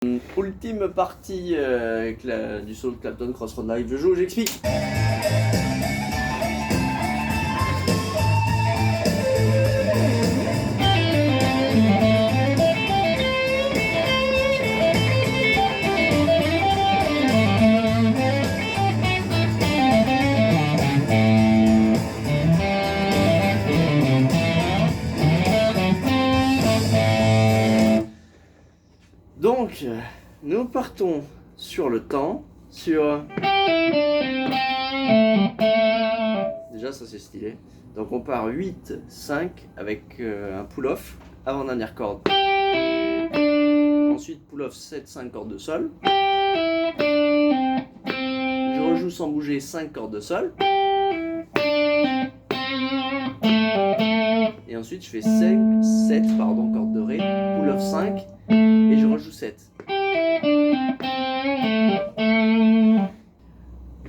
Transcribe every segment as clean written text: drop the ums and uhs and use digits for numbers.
Ultime partie avec du solo de Clapton, Crossroad Live. Je joue, j'explique. Donc, nous partons sur le temps, sur... Déjà, ça c'est stylé. Donc on part 8, 5 avec un pull-off, avant-dernière corde. Ensuite pull-off 7, 5 cordes de sol. Je rejoue sans bouger 5 cordes de sol. Et ensuite je fais 7 cordes de ré, pull-off 5 et je rejoue 7.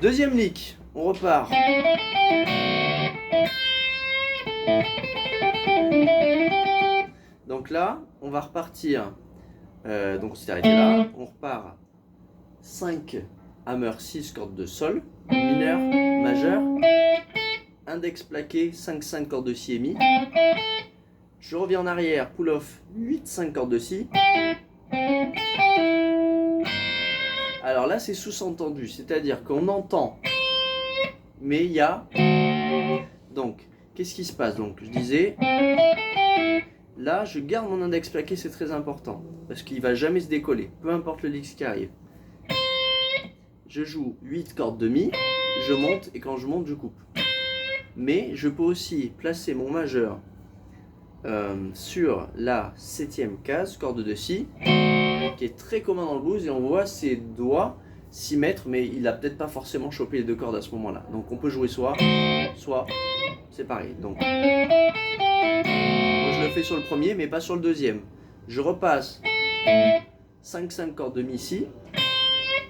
Deuxième lick, on repart. Donc là, on va repartir. Donc on s'est arrêté là. On repart 5 hammer, 6 cordes de sol, mineur, majeur, index plaqué, 5 cordes de si et mi. Je reviens en arrière, pull-off 8, 5 cordes de si. Alors là, c'est sous-entendu, c'est-à-dire qu'on entend, mais il y a... Donc, qu'est-ce qui se passe? Donc, je disais, là, je garde mon index plaqué, c'est très important, parce qu'il ne va jamais se décoller, peu importe le lick qui arrive. Je joue 8 cordes de mi, je monte, et quand je monte, je coupe. Mais je peux aussi placer mon majeur sur la 7e case, corde de si, qui est très commun dans le blues, et on voit ses doigts s'y mettre, mais il n'a peut-être pas forcément chopé les deux cordes à ce moment-là. Donc on peut jouer soit, c'est pareil. Donc moi je le fais sur le premier, mais pas sur le deuxième. Je repasse 5 cordes de mi ici,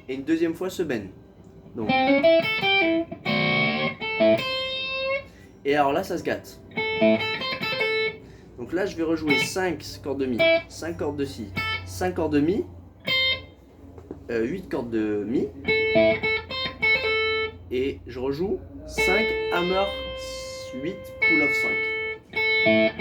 et une deuxième fois ce bend. Donc. Et alors là, ça se gâte. Donc là, je vais rejouer 5 cordes de mi, 5 cordes de si, 5 cordes de mi, 8 cordes de mi, et je rejoue 5 hammer, 8 pull-off 5.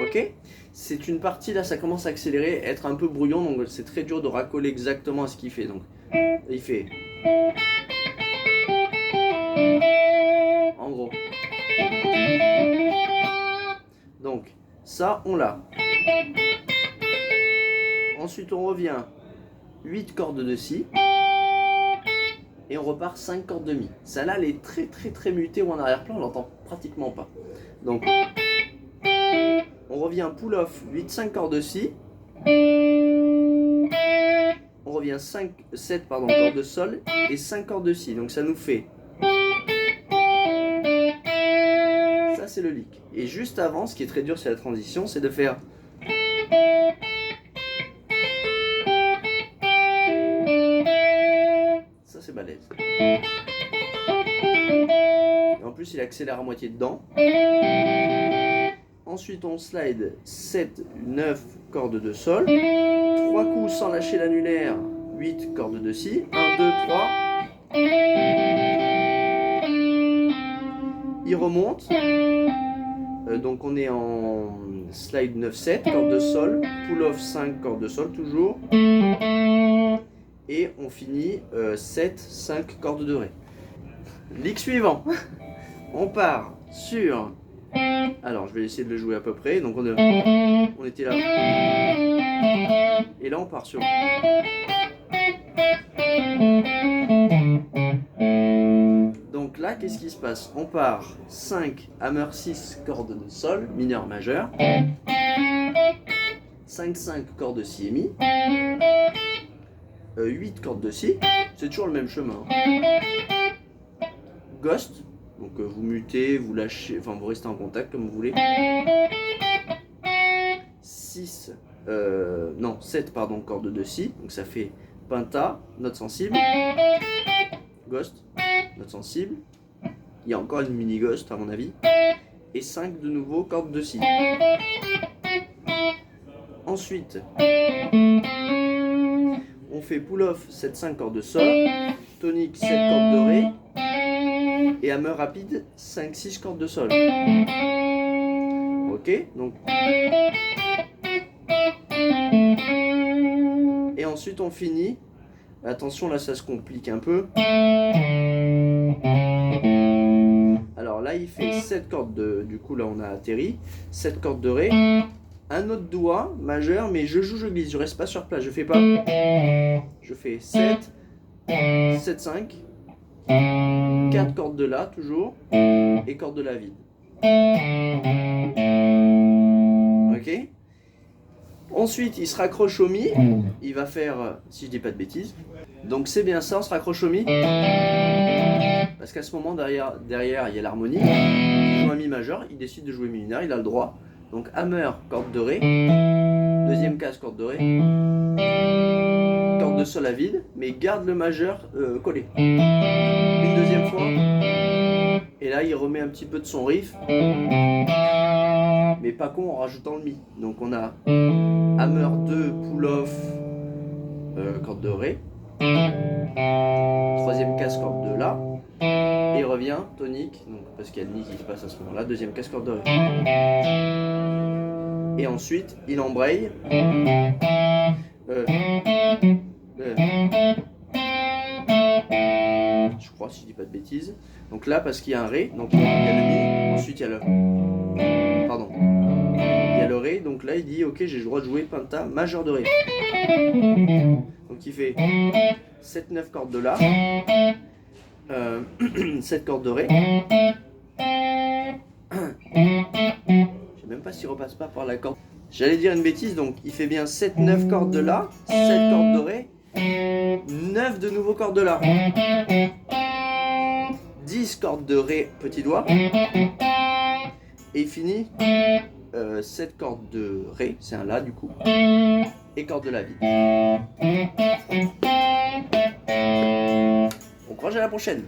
Ok? C'est une partie, là ça commence à accélérer, être un peu brouillon, donc c'est très dur de raccoler exactement à ce qu'il fait. Donc il fait... En gros. Donc ça on l'a. Ensuite on revient 8 cordes de si et on repart 5 cordes de mi. Celle-là elle est très mutée ou en arrière-plan, on l'entend pratiquement pas. Donc on revient pull-off 8, 5 cordes de si. On revient 7 cordes de sol et 5 cordes de si. Donc ça nous fait... Ça c'est le lick. Et juste avant, ce qui est très dur c'est la transition, c'est de faire... Ça c'est balèze. Et en plus il accélère à moitié dedans. Ensuite on slide 7, 9 cordes de sol. 3 coups sans lâcher l'annulaire, 8 cordes de si. 1, 2, 3. Il remonte. Donc on est en slide 9, 7, corde de sol. Pull-off 5, corde de sol toujours. Et on finit 7, 5 cordes de ré. Lick suivant. On part sur... Alors je vais essayer de le jouer à peu près. Donc on était là. Et là on part sur... Donc là qu'est-ce qui se passe? On part 5 hammer 6 cordes de sol, mineur majeur. 5 cordes de si et mi. 8 cordes de si. C'est toujours le même chemin. Ghost. Donc vous mutez, vous lâchez, enfin vous restez en contact comme vous voulez. 7 cordes de si, donc ça fait penta, note sensible, ghost, note sensible, il y a encore une mini ghost à mon avis, et 5 de nouveau cordes de si. Ensuite, fait pull-off 7-5 cordes de sol, tonique 7 cordes de ré, et hammer rapide 5-6 cordes de sol. Ok, donc. Et ensuite on finit. Attention, là ça se complique un peu. Alors là il fait 7 cordes de. Du coup là on a atterri. 7 cordes de ré. Un autre doigt majeur, mais je glisse, je reste pas sur place, je fais pas. Je fais 7, 7, 5, 4 cordes de la toujours, et cordes de la vide. Ok. Ensuite, il se raccroche au mi, il va faire, si je dis pas de bêtises, donc c'est bien ça, on se raccroche au mi, parce qu'à ce moment, derrière il y a l'harmonie, il joue un mi majeur, il décide de jouer mi mineur, il a le droit. Donc hammer, corde de ré, deuxième case, corde de ré, corde de sol à vide, mais garde le majeur collé. Une deuxième fois, et là il remet un petit peu de son riff, mais pas con en rajoutant le mi. Donc on a hammer 2, pull-off, corde de ré, troisième case, corde de la, et il revient tonique, donc, parce qu'il y a le mi qui se passe à ce moment-là, deuxième case, corde de ré. Et ensuite, il embraye. Je crois, si je dis pas de bêtises. Donc là, parce qu'il y a un ré, donc il y a le mi, ensuite il y a le. Pardon. Il y a le ré, donc là il dit ok, j'ai le droit de jouer penta majeur de ré. Donc il fait 7-9 cordes de la, 7 cordes de ré. Je sais même pas s'il repasse pas par la corde. J'allais dire une bêtise, donc il fait bien 7-9 cordes de la, 7 cordes de ré, 9 de nouveaux cordes de la, 10 cordes de ré, petit doigt, et il finit 7 cordes de ré, c'est un la du coup, et corde de la vide. On croise à la prochaine.